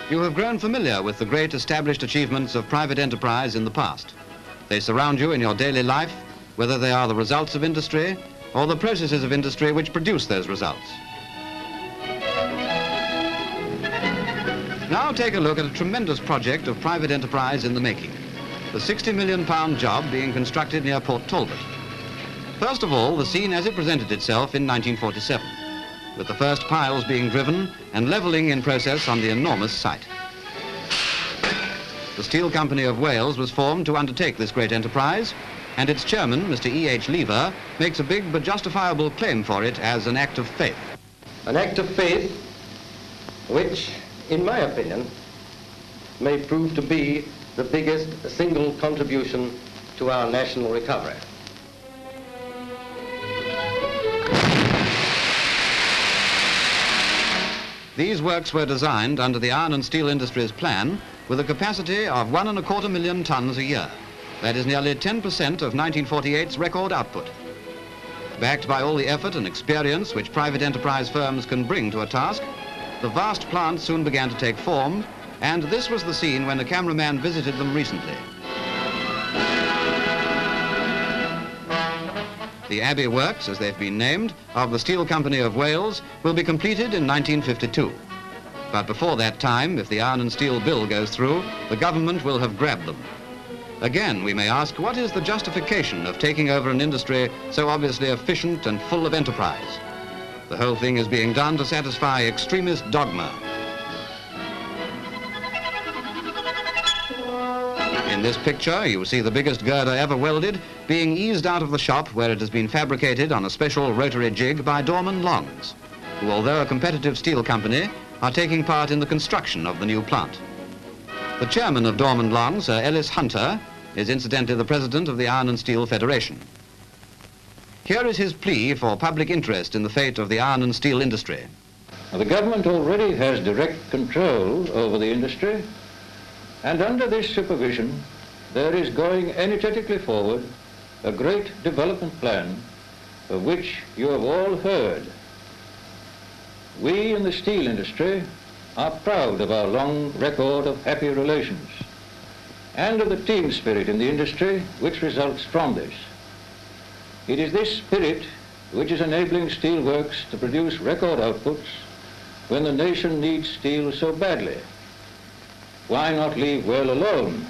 You have grown familiar with the great established achievements of private enterprise in the past. They surround you in your daily life, whether they are the results of industry or the processes of industry which produce those results. Now take a look at a tremendous project of private enterprise in the making. The £60 million job being constructed near Port Talbot. First of all, the scene as it presented itself in 1947, with the first piles being driven and levelling in process on the enormous site. The Steel Company of Wales was formed to undertake this great enterprise, and its chairman, Mr. E.H. Lever, makes a big but justifiable claim for it as an act of faith. An act of faith which, in my opinion, may prove to be the biggest single contribution to our national recovery. These works were designed under the Iron and Steel Industries plan with a capacity of 1.25 million tons a year. That is nearly 10% of 1948's record output. Backed by all the effort and experience which private enterprise firms can bring to a task, the vast plant soon began to take form, and this was the scene when a cameraman visited them recently. The Abbey Works, as they've been named, of the Steel Company of Wales will be completed in 1952. But before that time, if the Iron and Steel Bill goes through, the government will have grabbed them. Again, we may ask, what is the justification of taking over an industry so obviously efficient and full of enterprise? The whole thing is being done to satisfy extremist dogma. In this picture, you see the biggest girder ever welded being eased out of the shop where it has been fabricated on a special rotary jig by Dorman Longs, who, although a competitive steel company, are taking part in the construction of the new plant. The chairman of Dorman Longs, Sir Ellis Hunter, is incidentally the president of the Iron and Steel Federation. Here is his plea for public interest in the fate of the iron and steel industry. Now, the government already has direct control over the industry, and under this supervision, there is going energetically forward a great development plan of which you have all heard. We in the steel industry are proud of our long record of happy relations and of the team spirit in the industry which results from this. It is this spirit which is enabling steel works to produce record outputs when the nation needs steel so badly. Why not leave well alone